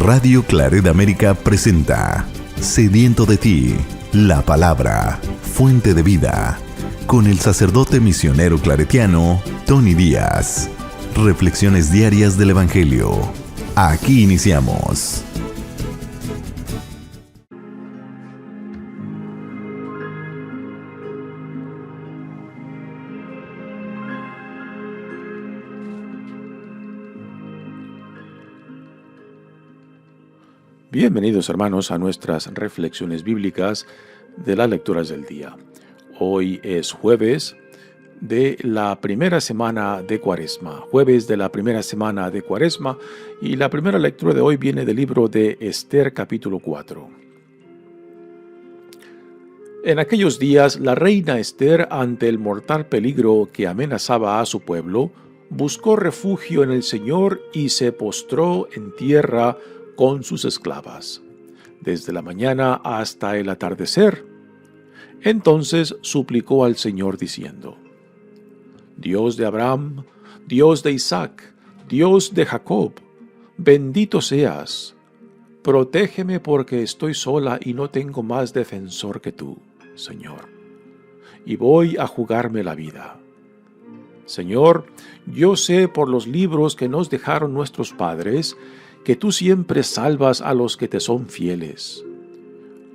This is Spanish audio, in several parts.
Radio Claret América presenta Sediento de ti, la palabra, fuente de vida, con el sacerdote misionero claretiano Tony Díaz. Reflexiones diarias del Evangelio. Aquí iniciamos. Bienvenidos, hermanos, a nuestras reflexiones bíblicas de las lecturas del día. Hoy es jueves de la primera semana de Cuaresma. Y la primera lectura de hoy viene del libro de Esther, capítulo 4. En aquellos días, la reina Esther, ante el mortal peligro que amenazaba a su pueblo, buscó refugio en el Señor y se postró en tierra con sus esclavas, desde la mañana hasta el atardecer. Entonces suplicó al Señor diciendo: Dios de Abraham, Dios de Isaac, Dios de Jacob, bendito seas. Protégeme porque estoy sola y no tengo más defensor que tú, Señor, y voy a jugarme la vida. Señor, yo sé por los libros que nos dejaron nuestros padres que tú siempre salvas a los que te son fieles.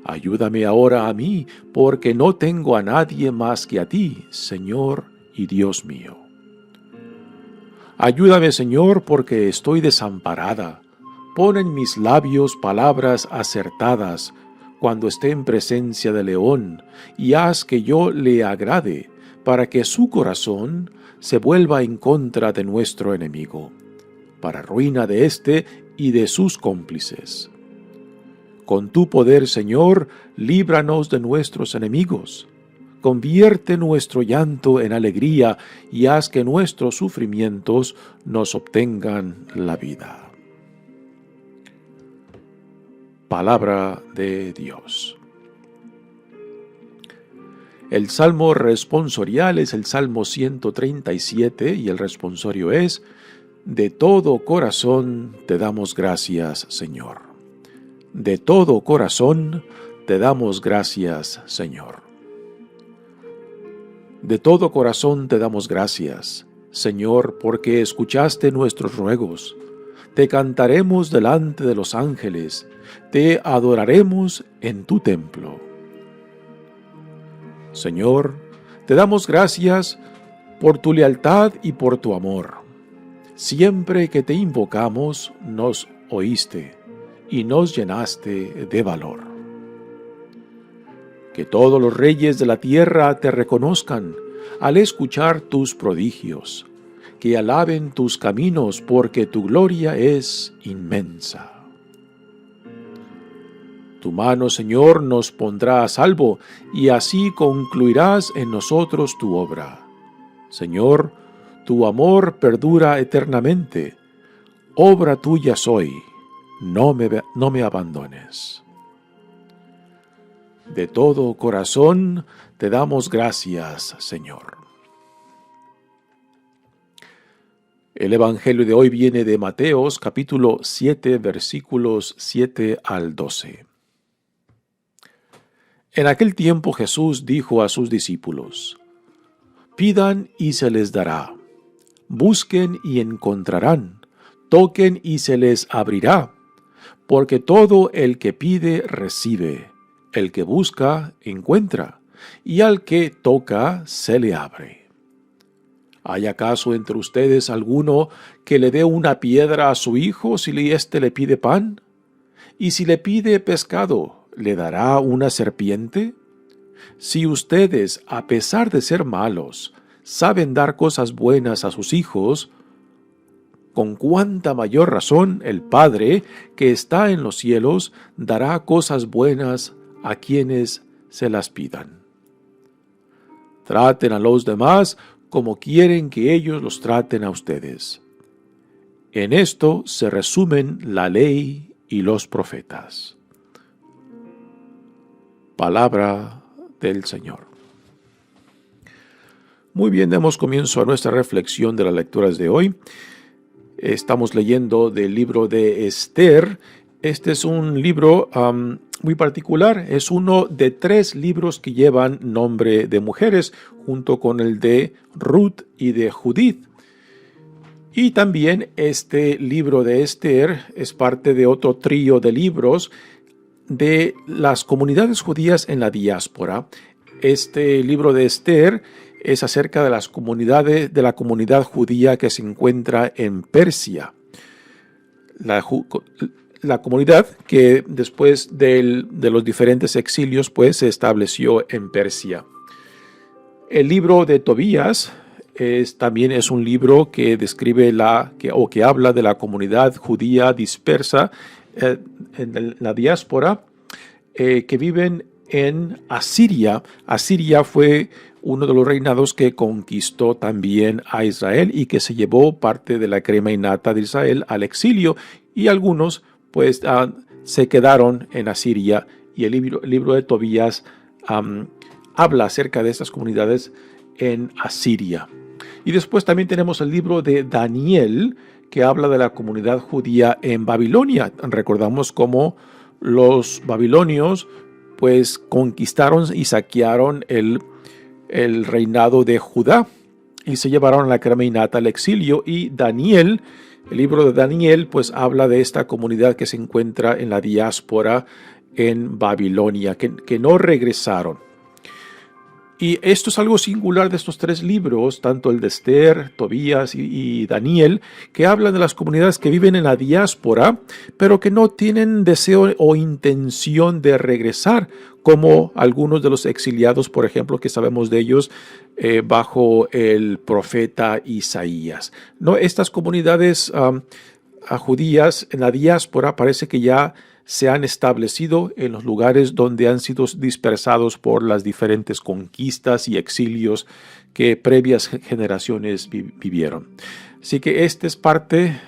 Ayúdame ahora a mí, porque no tengo a nadie más que a ti, Señor y Dios mío. Ayúdame, Señor, porque estoy desamparada. Pon en mis labios palabras acertadas cuando esté en presencia del león, y haz que yo le agrade, para que su corazón se vuelva en contra de nuestro enemigo, para ruina de éste y de sus cómplices. Con tu poder, Señor, líbranos de nuestros enemigos. Convierte nuestro llanto en alegría y haz que nuestros sufrimientos nos obtengan la vida. Palabra de Dios. El salmo responsorial es el Salmo 137 y el responsorio es: De todo corazón te damos gracias, Señor. De todo corazón te damos gracias, Señor. De todo corazón te damos gracias, Señor, porque escuchaste nuestros ruegos. Te cantaremos delante de los ángeles, te adoraremos en tu templo. Señor, te damos gracias por tu lealtad y por tu amor. Siempre que te invocamos, nos oíste y nos llenaste de valor. Que todos los reyes de la tierra te reconozcan al escuchar tus prodigios, que alaben tus caminos porque tu gloria es inmensa. Tu mano, Señor, nos pondrá a salvo y así concluirás en nosotros tu obra. Señor, tu amor perdura eternamente. Obra tuya soy, no me abandones. De todo corazón te damos gracias, Señor. El Evangelio de hoy viene de Mateos, capítulo 7, versículos 7 al 12. En aquel tiempo Jesús dijo a sus discípulos: Pidan y se les dará. Busquen y encontrarán, toquen y se les abrirá, porque todo el que pide recibe, el que busca encuentra, y al que toca se le abre. ¿Hay acaso entre ustedes alguno que le dé una piedra a su hijo si éste le pide pan? ¿Y si le pide pescado, le dará una serpiente? Si ustedes, a pesar de ser malos, saben dar cosas buenas a sus hijos, con cuánta mayor razón el Padre que está en los cielos dará cosas buenas a quienes se las pidan. Traten a los demás como quieren que ellos los traten a ustedes. En esto se resumen la ley y los profetas. Palabra del Señor. Muy bien, damos comienzo a nuestra reflexión de las lecturas de hoy. Estamos leyendo del libro de Esther Este es un libro muy particular. Es uno de 3 libros que llevan nombre de mujeres, junto con el de Ruth y de Judith. Y también este libro de Esther es parte de otro trío de libros de las comunidades judías en la diáspora. Este libro de Esther es acerca de las comunidades de la comunidad judía que se encuentra en Persia. La comunidad que después de los diferentes exilios pues se estableció en Persia. El libro de Tobías también es un libro que describe que habla de la comunidad judía dispersa en la diáspora que viven en Asiria. Asiria fue uno de los reinados que conquistó también a Israel y que se llevó parte de la crema innata de Israel al exilio, y algunos pues se quedaron en Asiria, y el libro de Tobías habla acerca de estas comunidades en Asiria. Y después también tenemos el libro de Daniel, que habla de la comunidad judía en Babilonia. Recordamos cómo los babilonios pues conquistaron y saquearon el reinado de Judá y se llevaron a la crema innata al exilio. Y Daniel, el libro de Daniel, pues habla de esta comunidad que se encuentra en la diáspora en Babilonia, que no regresaron. Y esto es algo singular de estos 3 libros, tanto el de Esther, Tobías y Daniel, que hablan de las comunidades que viven en la diáspora, pero que no tienen deseo o intención de regresar, como algunos de los exiliados, por ejemplo, que sabemos de ellos bajo el profeta Isaías. ¿No? Estas comunidades judías en la diáspora parece que ya se han establecido en los lugares donde han sido dispersados por las diferentes conquistas y exilios que previas generaciones vivieron. Así que este es parte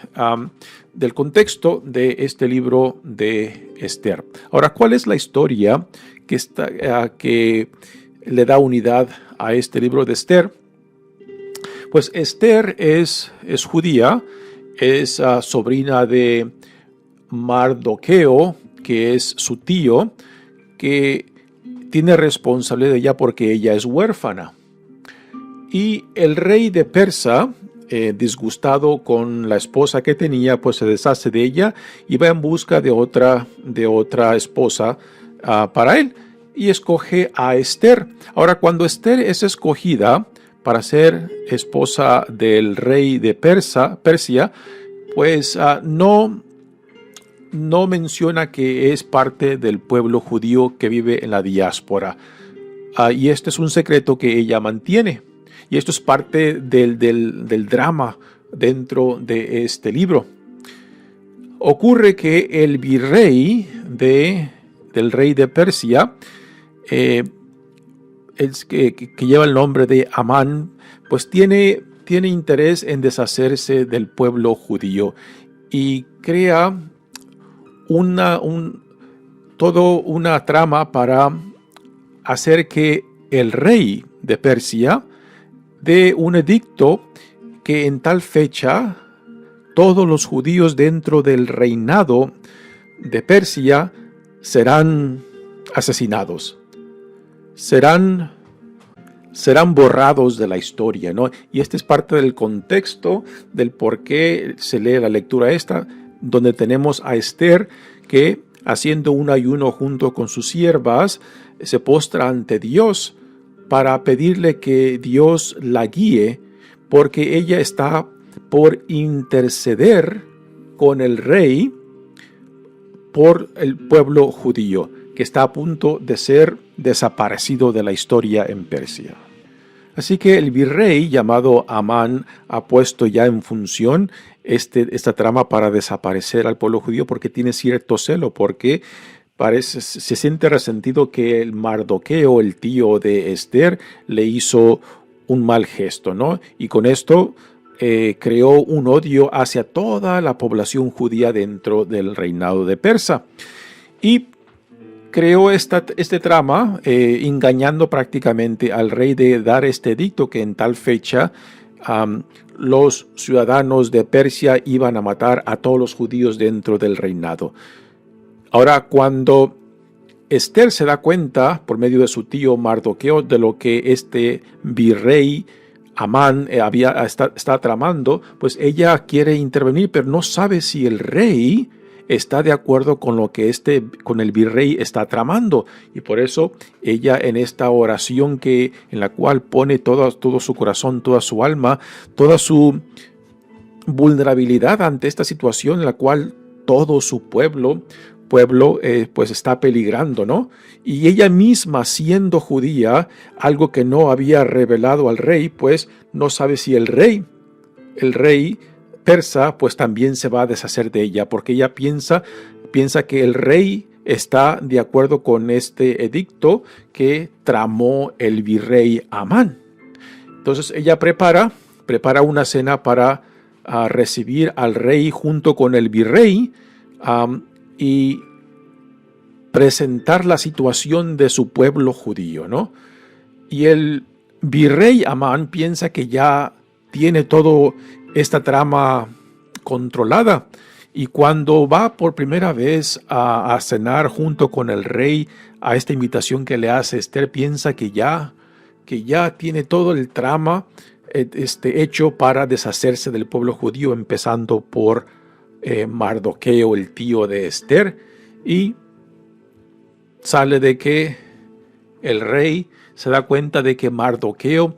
del contexto de este libro de Esther. Ahora, ¿cuál es la historia que le da unidad a este libro de Esther? Pues Esther es judía, es sobrina de Mardoqueo, que es su tío, que tiene responsabilidad de ella porque ella es huérfana. Y el rey de Persa, disgustado con la esposa que tenía, pues se deshace de ella y va en busca de otra esposa para él, y escoge a Esther. Ahora, cuando Esther es escogida para ser esposa del rey de Persia, pues no menciona que es parte del pueblo judío que vive en la diáspora. Y este es un secreto que ella mantiene. Y esto es parte del drama dentro de este libro. Ocurre que el virrey del rey de Persia, que lleva el nombre de Amán, pues tiene interés en deshacerse del pueblo judío y crea toda una trama para hacer que el rey de Persia dé un edicto que en tal fecha todos los judíos dentro del reinado de Persia serán asesinados, serán borrados de la historia, ¿no? Y este es parte del contexto del por qué se lee la lectura esta, donde tenemos a Esther que, haciendo un ayuno junto con sus siervas, se postra ante Dios para pedirle que Dios la guíe, porque ella está por interceder con el rey por el pueblo judío, que está a punto de ser desaparecido de la historia en Persia. Así que el virrey llamado Amán ha puesto ya en función esta trama para desaparecer al pueblo judío, porque tiene cierto celo, porque se siente resentido que el Mardoqueo, el tío de Esther, le hizo un mal gesto, ¿no? Y con esto creó un odio hacia toda la población judía dentro del reinado de Persa. Y creó este trama engañando prácticamente al rey de dar este edicto que en tal fecha los ciudadanos de Persia iban a matar a todos los judíos dentro del reinado. Ahora, cuando Esther se da cuenta, por medio de su tío Mardoqueo, de lo que este virrey Amán está tramando, pues ella quiere intervenir, pero no sabe si el rey está de acuerdo con lo que con el virrey está tramando. Y por eso ella, en esta oración en la cual pone todo su corazón, toda su alma, toda su vulnerabilidad ante esta situación en la cual todo su pueblo pues está peligrando, ¿no? Y ella misma, siendo judía, algo que no había revelado al rey, pues no sabe si el rey persa, pues también se va a deshacer de ella, porque ella piensa que el rey está de acuerdo con este edicto que tramó el virrey Amán. Entonces ella prepara una cena para recibir al rey junto con el virrey, y presentar la situación de su pueblo judío, ¿no? Y el virrey Amán piensa que ya tiene toda esta trama controlada, y cuando va por primera vez a cenar junto con el rey, a esta invitación que le hace Esther, piensa que ya tiene todo el trama hecho para deshacerse del pueblo judío, empezando por Mardoqueo, el tío de Esther, y sale de que el rey se da cuenta de que Mardoqueo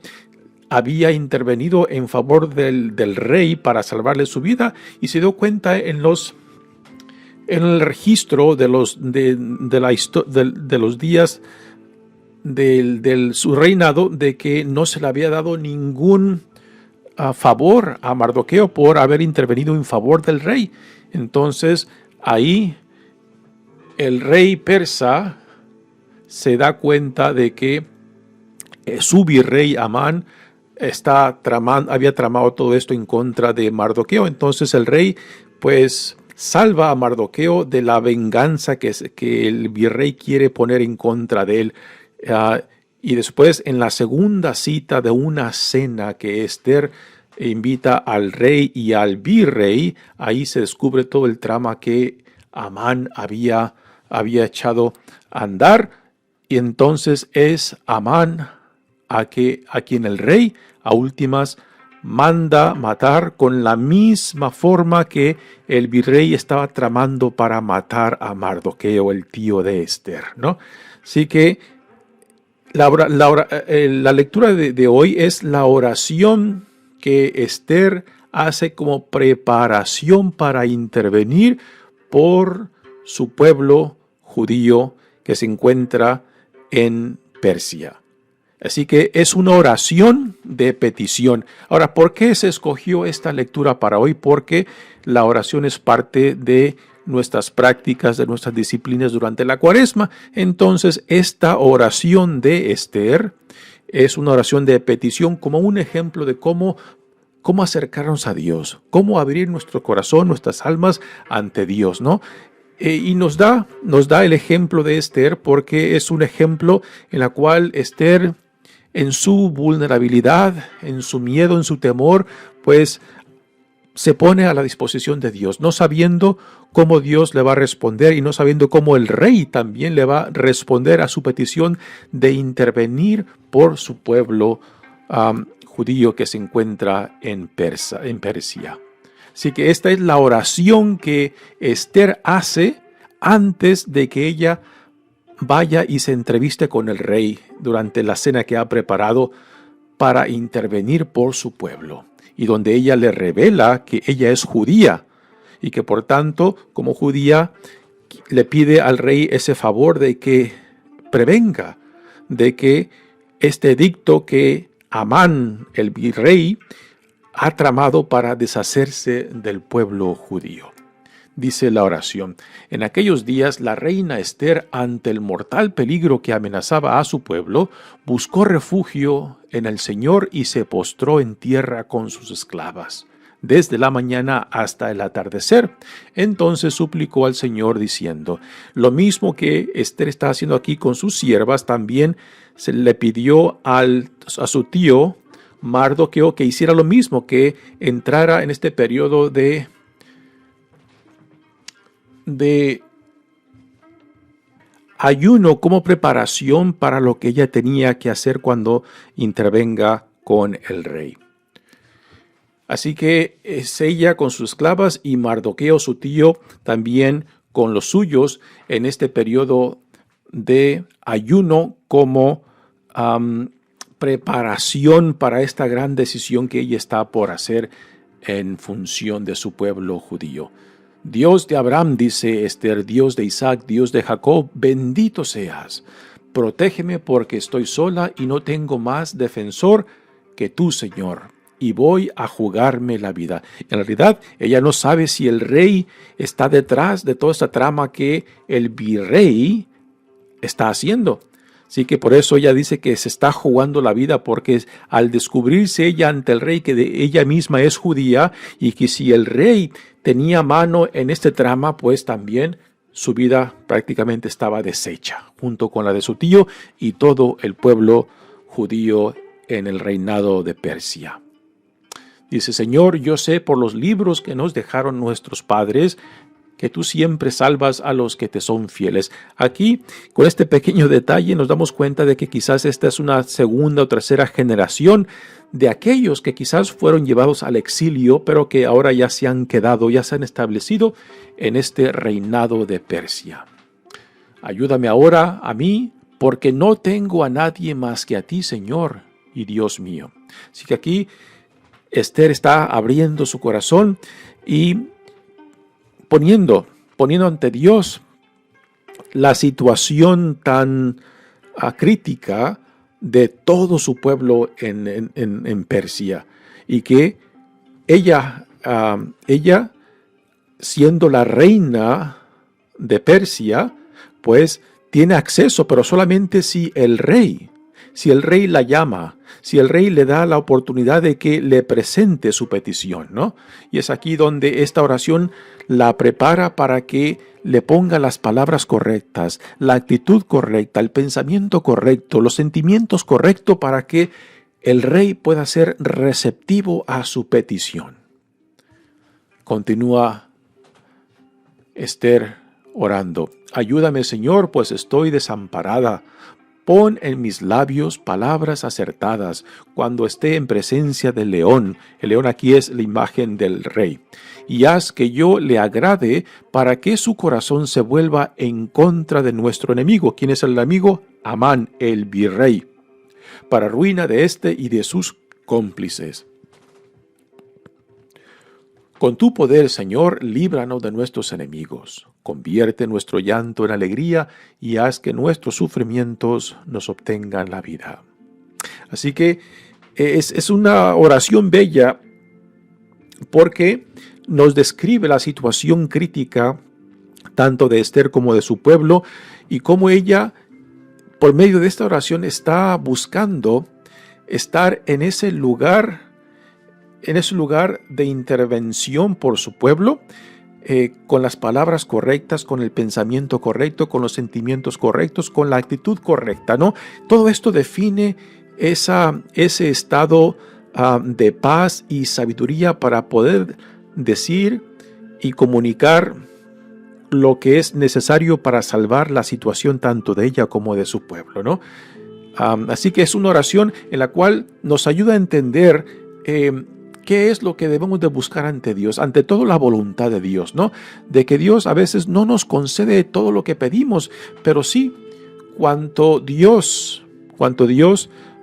había intervenido en favor del rey para salvarle su vida, y se dio cuenta en el registro de los días de su reinado, de que no se le había dado ningún favor a Mardoqueo por haber intervenido en favor del rey. Entonces ahí el rey persa se da cuenta de que su virrey Amán había tramado todo esto en contra de Mardoqueo. Entonces el rey pues salva a Mardoqueo de la venganza que el virrey quiere poner en contra de él. Y después, en la segunda cita de una cena que Esther invita al rey y al virrey, ahí se descubre todo el trama que Amán había echado a andar. Y entonces es Amán a quien el rey a últimas manda matar, con la misma forma que el virrey estaba tramando para matar a Mardoqueo, el tío de Esther, ¿no? Así que la lectura de hoy es la oración que Esther hace como preparación para intervenir por su pueblo judío que se encuentra en Persia. Así que es una oración de petición. Ahora, ¿por qué se escogió esta lectura para hoy? Porque la oración es parte de nuestras prácticas, de nuestras disciplinas durante la Cuaresma. Entonces, esta oración de Esther es una oración de petición como un ejemplo de cómo acercarnos a Dios, cómo abrir nuestro corazón, nuestras almas ante Dios, ¿no? Y nos da el ejemplo de Esther, porque es un ejemplo en la cual Esther, en su vulnerabilidad, en su miedo, en su temor, pues se pone a la disposición de Dios, no sabiendo cómo Dios le va a responder y no sabiendo cómo el rey también le va a responder a su petición de intervenir por su pueblo judío que se encuentra en Persia. Así que esta es la oración que Esther hace antes de que ella vaya y se entreviste con el rey durante la cena que ha preparado para intervenir por su pueblo, y donde ella le revela que ella es judía y que por tanto, como judía, le pide al rey ese favor de que prevenga de que este edicto que Amán, el virrey, ha tramado para deshacerse del pueblo judío. Dice la oración: en aquellos días la reina Esther, ante el mortal peligro que amenazaba a su pueblo, buscó refugio en el Señor y se postró en tierra con sus esclavas, desde la mañana hasta el atardecer. Entonces suplicó al Señor diciendo: lo mismo que Esther está haciendo aquí con sus siervas, también se le pidió a su tío Mardoqueo que hiciera lo mismo, que entrara en este periodo de ayuno como preparación para lo que ella tenía que hacer cuando intervenga con el rey. Así que es ella con sus esclavas y Mardoqueo, su tío, también con los suyos en este periodo de ayuno como preparación para esta gran decisión que ella está por hacer en función de su pueblo judío. Dios de Abraham, dice Esther, Dios de Isaac, Dios de Jacob, bendito seas. Protégeme porque estoy sola y no tengo más defensor que tú, Señor, y voy a jugarme la vida. En realidad, ella no sabe si el rey está detrás de toda esta trama que el virrey está haciendo. Así que por eso ella dice que se está jugando la vida, porque al descubrirse ella ante el rey que ella misma es judía y que si el rey tenía mano en este trama, pues también su vida prácticamente estaba deshecha, junto con la de su tío y todo el pueblo judío en el reinado de Persia. Dice: Señor, yo sé por los libros que nos dejaron nuestros padres que tú siempre salvas a los que te son fieles. Aquí, con este pequeño detalle, nos damos cuenta de que quizás esta es una segunda o tercera generación de aquellos que quizás fueron llevados al exilio, pero que ahora ya se han quedado, ya se han establecido en este reinado de Persia. Ayúdame ahora a mí, porque no tengo a nadie más que a ti, Señor y Dios mío. Así que aquí Esther está abriendo su corazón y poniendo ante Dios la situación tan crítica de todo su pueblo en Persia, y que ella siendo la reina de Persia, pues tiene acceso, pero solamente si el rey la llama, si el rey le da la oportunidad de que le presente su petición, ¿no? Y es aquí donde esta oración la prepara para que le ponga las palabras correctas, la actitud correcta, el pensamiento correcto, los sentimientos correctos para que el rey pueda ser receptivo a su petición. Continúa Esther orando: ayúdame, Señor, pues estoy desamparada. Pon en mis labios palabras acertadas cuando esté en presencia del león. El león aquí es la imagen del rey. Y haz que yo le agrade para que su corazón se vuelva en contra de nuestro enemigo. ¿Quién es el enemigo? Amán, el virrey, para ruina de éste y de sus cómplices. Con tu poder, Señor, líbranos de nuestros enemigos. Convierte nuestro llanto en alegría y haz que nuestros sufrimientos nos obtengan la vida. Así que es una oración bella, porque nos describe la situación crítica tanto de Esther como de su pueblo, y cómo ella, por medio de esta oración, está buscando estar en ese lugar de intervención por su pueblo, con las palabras correctas, con el pensamiento correcto, con los sentimientos correctos, con la actitud correcta, ¿no? Todo esto define ese estado de paz y sabiduría para poder decir y comunicar lo que es necesario para salvar la situación tanto de ella como de su pueblo, ¿no? Así que es una oración en la cual nos ayuda a entender ¿qué es lo que debemos de buscar ante Dios? Ante todo, la voluntad de Dios, ¿no? De que Dios a veces no nos concede todo lo que pedimos, pero sí cuanto Dios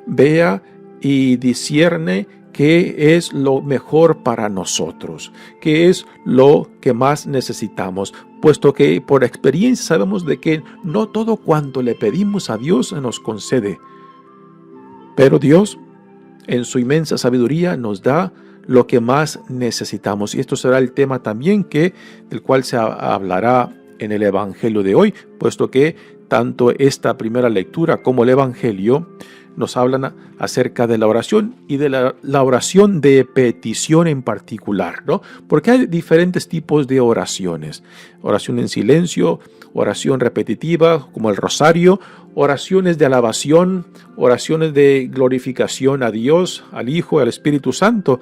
vea y discierne qué es lo mejor para nosotros, qué es lo que más necesitamos, puesto que por experiencia sabemos de que no todo cuanto le pedimos a Dios se nos concede, pero Dios en su inmensa sabiduría nos da lo que más necesitamos. Y esto será el tema también del cual se hablará en el Evangelio de hoy, puesto que tanto esta primera lectura como el Evangelio nos hablan acerca de la oración y de la oración de petición en particular, ¿no? Porque hay diferentes tipos de oraciones: oración en silencio, oración repetitiva como el rosario, oraciones de alabación, oraciones de glorificación a Dios, al Hijo, al Espíritu Santo.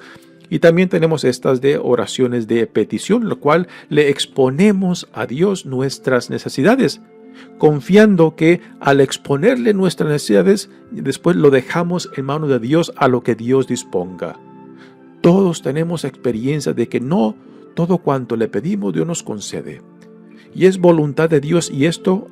Y también tenemos estas de oraciones de petición, lo cual le exponemos a Dios nuestras necesidades. confiando que al exponerle nuestras necesidades, después lo dejamos en manos de Dios a lo que Dios disponga. Todos tenemos experiencia de que no todo cuanto le pedimos Dios nos concede. Y es voluntad de Dios, y esto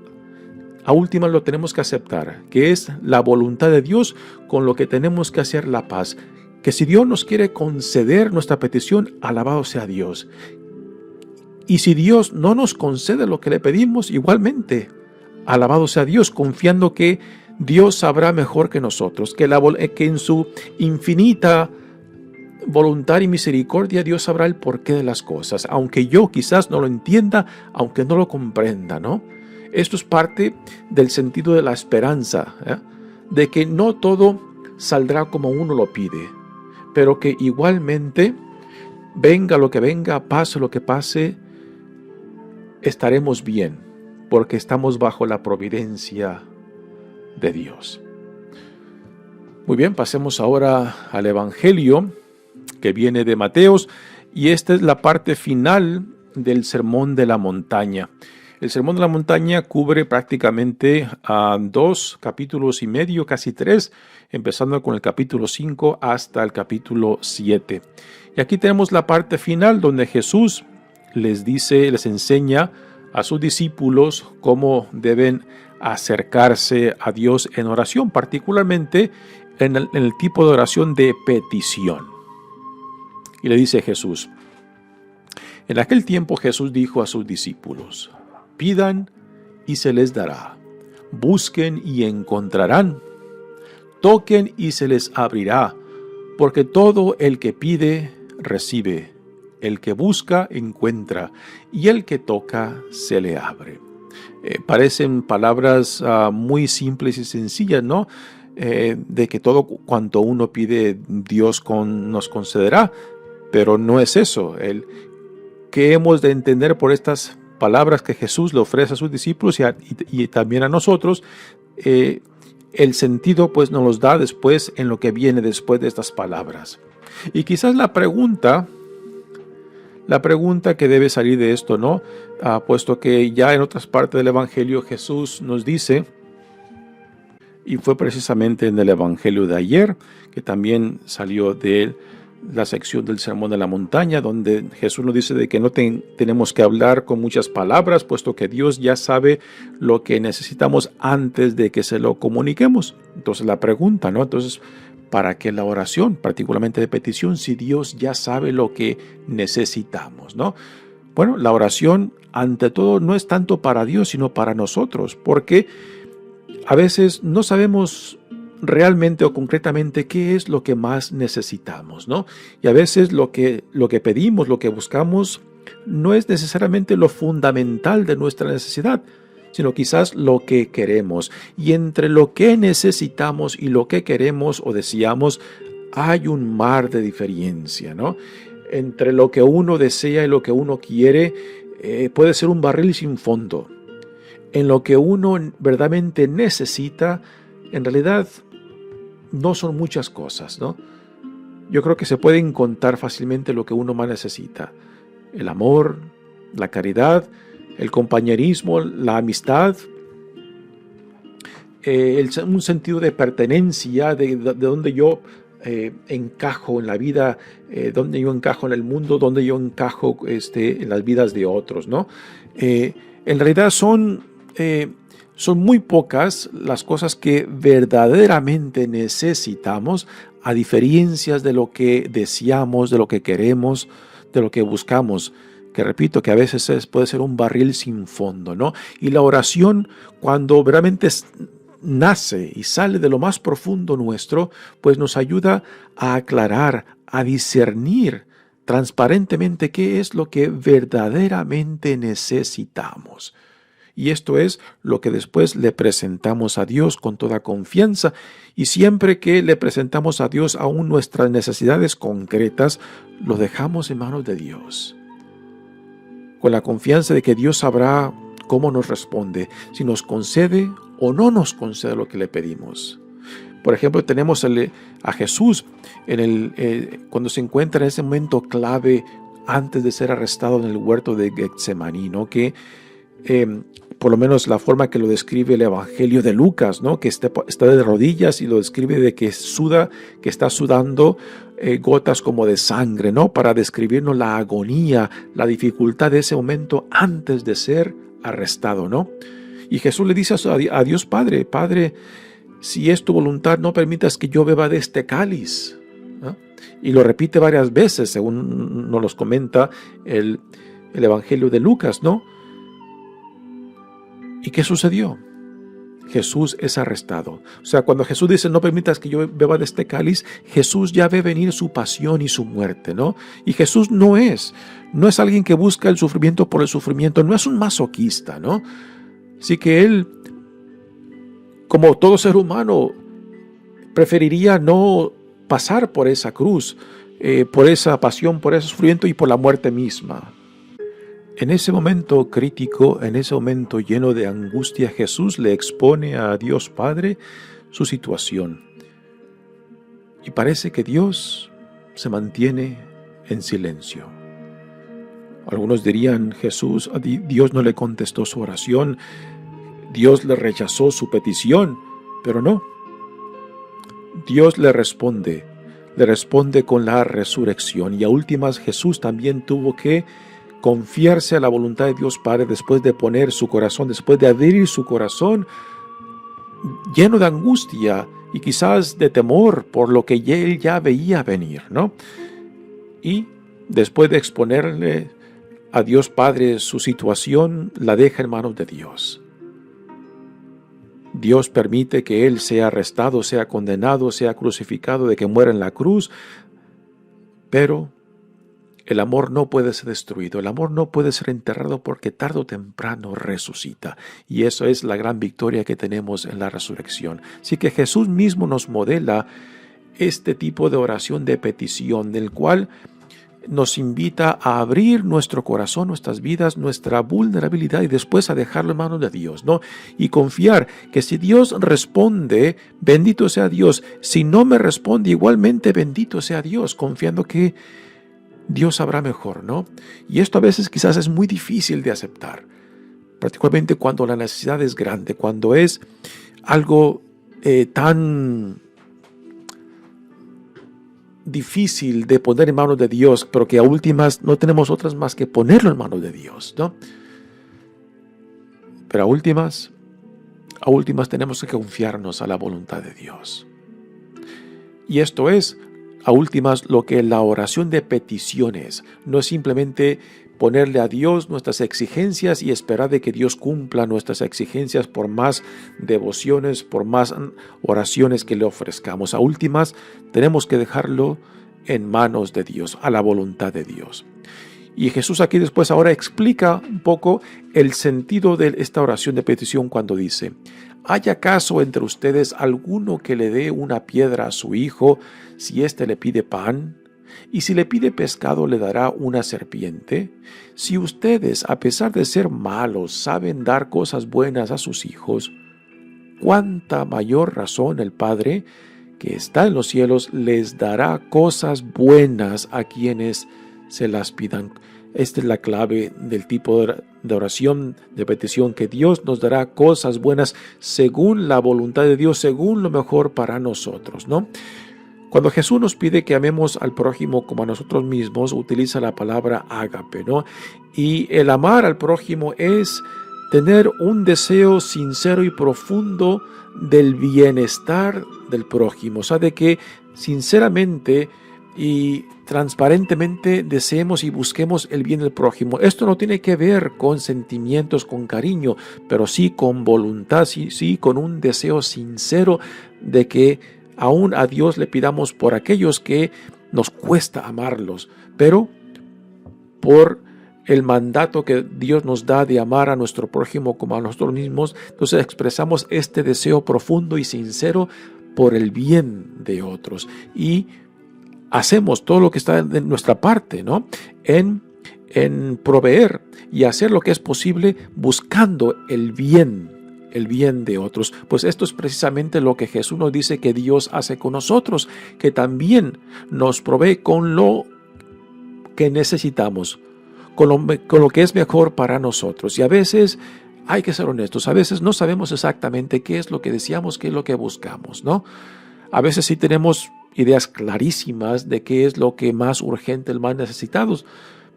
a última lo tenemos que aceptar, que es la voluntad de Dios con lo que tenemos que hacer la paz. Que si Dios nos quiere conceder nuestra petición, alabado sea Dios. Y si Dios no nos concede lo que le pedimos, igualmente, alabado sea Dios, confiando que Dios sabrá mejor que nosotros, que en su infinita voluntad y misericordia Dios sabrá el porqué de las cosas, aunque yo quizás no lo entienda, aunque no lo comprenda, ¿no? Esto es parte del sentido de la esperanza, de que no todo saldrá como uno lo pide, pero que igualmente, venga lo que venga, pase lo que pase, estaremos bien, porque estamos bajo la providencia de Dios. Muy bien, pasemos ahora al Evangelio que viene de Mateos, y esta es la parte final del Sermón de la Montaña. El Sermón de la Montaña cubre prácticamente 2 capítulos y medio, casi 3, empezando con el capítulo 5 hasta el capítulo 7. Y aquí tenemos la parte final donde Jesús les enseña a sus discípulos cómo deben acercarse a Dios en oración, particularmente en el tipo de oración de petición. Y le dice Jesús: en aquel tiempo Jesús dijo a sus discípulos: pidan y se les dará, busquen y encontrarán, toquen y se les abrirá, porque todo el que pide, recibe, el que busca, encuentra, y el que toca, se le abre. Parecen palabras muy simples y sencillas, ¿no? De que todo cuanto uno pide, Dios nos concederá, pero no es eso. ¿Qué hemos de entender por estas palabras que Jesús le ofrece a sus discípulos y también a nosotros? El sentido pues nos los da después en lo que viene después de estas palabras. Y quizás la pregunta que debe salir de esto, ¿no? Puesto que ya en otras partes del Evangelio Jesús nos dice, y fue precisamente en el Evangelio de ayer, que también salió de la sección del Sermón de la Montaña, donde Jesús nos dice de que no tenemos que hablar con muchas palabras, puesto que Dios ya sabe lo que necesitamos antes de que se lo comuniquemos. Entonces la pregunta, ¿no? Entonces, ¿para qué la oración, particularmente de petición, si Dios ya sabe lo que necesitamos, ¿no? Bueno, la oración, ante todo, no es tanto para Dios, sino para nosotros, porque a veces no sabemos realmente o concretamente qué es lo que más necesitamos, ¿no? Y a veces lo que pedimos, lo que buscamos, no es necesariamente lo fundamental de nuestra necesidad, sino quizás lo que queremos. Y entre lo que necesitamos y lo que queremos o deseamos, hay un mar de diferencia, ¿no? Entre lo que uno desea y lo que uno quiere, puede ser un barril sin fondo. En lo que uno verdaderamente necesita, en realidad no son muchas cosas, ¿no? Yo creo que se pueden contar fácilmente lo que uno más necesita: el amor, la caridad, el compañerismo, la amistad, un sentido de pertenencia, de donde yo encajo en la vida, donde yo encajo en el mundo, donde yo encajo en las vidas de otros, ¿no? En realidad son muy pocas las cosas que verdaderamente necesitamos, a diferencia de lo que deseamos, de lo que queremos, de lo que buscamos, que repito, que a veces puede ser un barril sin fondo, ¿no? Y la oración, cuando realmente nace y sale de lo más profundo nuestro, pues nos ayuda a aclarar, a discernir transparentemente qué es lo que verdaderamente necesitamos. Y esto es lo que después le presentamos a Dios con toda confianza. Y siempre que le presentamos a Dios aún nuestras necesidades concretas, lo dejamos en manos de Dios, con la confianza de que Dios sabrá cómo nos responde, si nos concede o no nos concede lo que le pedimos. Por ejemplo, tenemos a Jesús cuando se encuentra en ese momento clave antes de ser arrestado en el huerto de Getsemaní, ¿no? Que por lo menos la forma que lo describe el Evangelio de Lucas, ¿no? Que está de rodillas y lo describe de que suda, que está sudando gotas como de sangre, ¿no? Para describirnos la agonía, la dificultad de ese momento antes de ser arrestado, ¿no? Y Jesús le dice a Dios Padre: Padre, si es tu voluntad, no permitas que yo beba de este cáliz, ¿no? Y lo repite varias veces, según nos los comenta el Evangelio de Lucas, ¿no? ¿Y qué sucedió? Jesús es arrestado. O sea, cuando Jesús dice: no permitas que yo beba de este cáliz, Jesús ya ve venir su pasión y su muerte, ¿no? Y Jesús no es alguien que busca el sufrimiento por el sufrimiento, no es un masoquista, ¿no? Así que Él, como todo ser humano, preferiría no pasar por esa cruz, por esa pasión, por ese sufrimiento y por la muerte misma. En ese momento crítico, en ese momento lleno de angustia, Jesús le expone a Dios Padre su situación. Y parece que Dios se mantiene en silencio. Algunos dirían: Dios no le contestó su oración, Dios le rechazó su petición, pero no. Dios le responde con la resurrección, y a últimas Jesús también tuvo que confiarse a la voluntad de Dios Padre después de poner su corazón, después de abrir su corazón lleno de angustia y quizás de temor por lo que él ya veía venir, ¿no? Y después de exponerle a Dios Padre su situación, la deja en manos de Dios. Dios permite que él sea arrestado, sea condenado, sea crucificado, de que muera en la cruz, pero el amor no puede ser destruido, el amor no puede ser enterrado, porque tarde o temprano resucita. Y eso es la gran victoria que tenemos en la resurrección. Así que Jesús mismo nos modela este tipo de oración de petición, del cual nos invita a abrir nuestro corazón, nuestras vidas, nuestra vulnerabilidad, y después a dejarlo en manos de Dios, ¿no? Y confiar que si Dios responde, bendito sea Dios. Si no me responde, igualmente bendito sea Dios, confiando que Dios sabrá mejor, ¿no? Y esto a veces quizás es muy difícil de aceptar, particularmente cuando la necesidad es grande, cuando es algo tan difícil de poner en manos de Dios, pero que a últimas no tenemos otras más que ponerlo en manos de Dios, ¿no? Pero a últimas tenemos que confiarnos a la voluntad de Dios. Y esto es, a últimas, lo que la oración de peticiones no es simplemente ponerle a Dios nuestras exigencias y esperar de que Dios cumpla nuestras exigencias por más devociones, por más oraciones que le ofrezcamos. A últimas, tenemos que dejarlo en manos de Dios, a la voluntad de Dios. Y Jesús aquí después ahora explica un poco el sentido de esta oración de petición cuando dice: ¿hay acaso entre ustedes alguno que le dé una piedra a su hijo si éste le pide pan? ¿Y si le pide pescado, le dará una serpiente? Si ustedes, a pesar de ser malos, saben dar cosas buenas a sus hijos, ¿cuánta mayor razón el Padre que está en los cielos les dará cosas buenas a quienes se las pidan? Esta es la clave del tipo de oración, de petición, que Dios nos dará cosas buenas según la voluntad de Dios, según lo mejor para nosotros, ¿no? Cuando Jesús nos pide que amemos al prójimo como a nosotros mismos, utiliza la palabra ágape, ¿no? Y el amar al prójimo es tener un deseo sincero y profundo del bienestar del prójimo, o sea, de que sinceramente y transparentemente deseemos y busquemos el bien del prójimo. Esto no tiene que ver con sentimientos, con cariño, pero sí con voluntad, sí con un deseo sincero de que aún a Dios le pidamos por aquellos que nos cuesta amarlos, pero por el mandato que Dios nos da de amar a nuestro prójimo como a nosotros mismos, entonces expresamos este deseo profundo y sincero por el bien de otros. Y hacemos todo lo que está de nuestra parte, ¿no? En proveer y hacer lo que es posible buscando el bien de otros. Pues esto es precisamente lo que Jesús nos dice que Dios hace con nosotros, que también nos provee con lo que necesitamos, con lo que es mejor para nosotros. Y a veces hay que ser honestos. A veces no sabemos exactamente qué es lo que deseamos, qué es lo que buscamos, ¿no? A veces sí tenemos ideas clarísimas de qué es lo que más urgente, el más necesitados,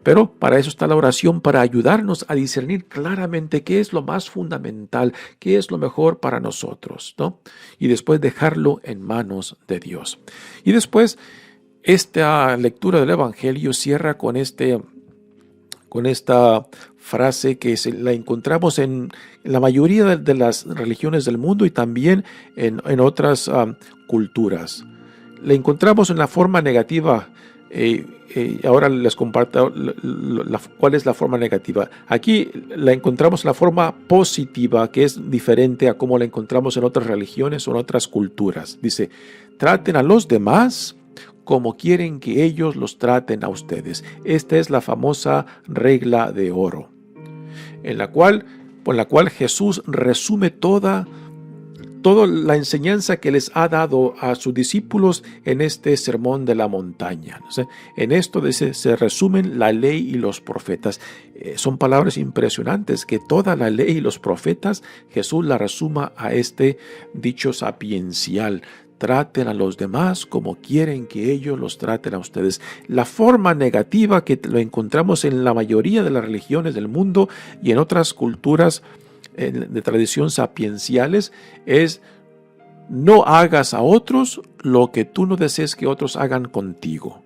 pero para eso está la oración, para ayudarnos a discernir claramente qué es lo más fundamental, qué es lo mejor para nosotros, ¿no? Y después dejarlo en manos de Dios. Y después, esta lectura del Evangelio cierra con esta frase que la encontramos en la mayoría de las religiones del mundo y también en otras culturas. La encontramos en la forma negativa. Ahora les comparto cuál es la forma negativa. Aquí la encontramos en la forma positiva, que es diferente a cómo la encontramos en otras religiones o en otras culturas. Dice, traten a los demás como quieren que ellos los traten a ustedes. Esta es la famosa regla de oro, por la cual Jesús resume toda la enseñanza que les ha dado a sus discípulos en este sermón de la montaña. En esto se resumen la ley y los profetas. Son palabras impresionantes, que toda la ley y los profetas Jesús la resuma a este dicho sapiencial. Traten a los demás como quieren que ellos los traten a ustedes. La forma negativa que lo encontramos en la mayoría de las religiones del mundo y en otras culturas de tradición sapienciales es: no hagas a otros lo que tú no desees que otros hagan contigo.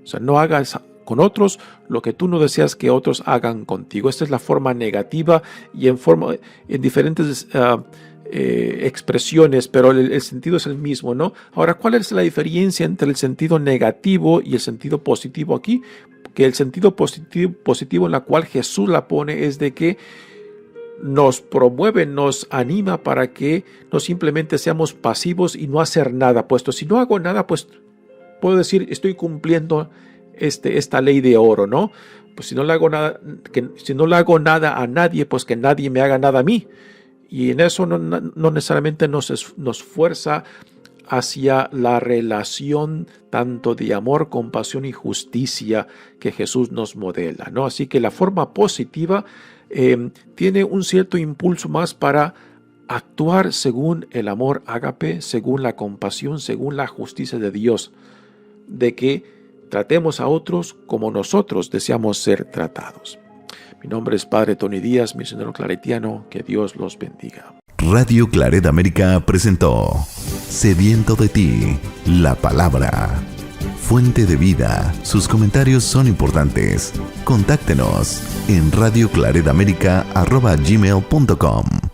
O sea, no hagas con otros lo que tú no deseas que otros hagan contigo. Esta es la forma negativa y en diferentes expresiones, pero el sentido es el mismo, ¿no? Ahora, ¿cuál es la diferencia entre el sentido negativo y el sentido positivo aquí? Que el sentido positivo en la cual Jesús la pone es de que nos promueve, nos anima para que no simplemente seamos pasivos y no hacer nada, puesto si no hago nada, pues puedo decir estoy cumpliendo esta ley de oro, ¿no? Pues si no le hago nada a nadie, pues que nadie me haga nada a mí. Y en eso no necesariamente nos fuerza hacia la relación tanto de amor, compasión y justicia que Jesús nos modela, ¿no? Así que la forma positiva tiene un cierto impulso más para actuar según el amor ágape, según la compasión, según la justicia de Dios, de que tratemos a otros como nosotros deseamos ser tratados. Mi nombre es Padre Tony Díaz, misionero claretiano. Que Dios los bendiga. Radio Claret América presentó Sediento de ti, la palabra. Fuente de vida. Sus comentarios son importantes. Contáctenos en radioclaretamerica@gmail.com.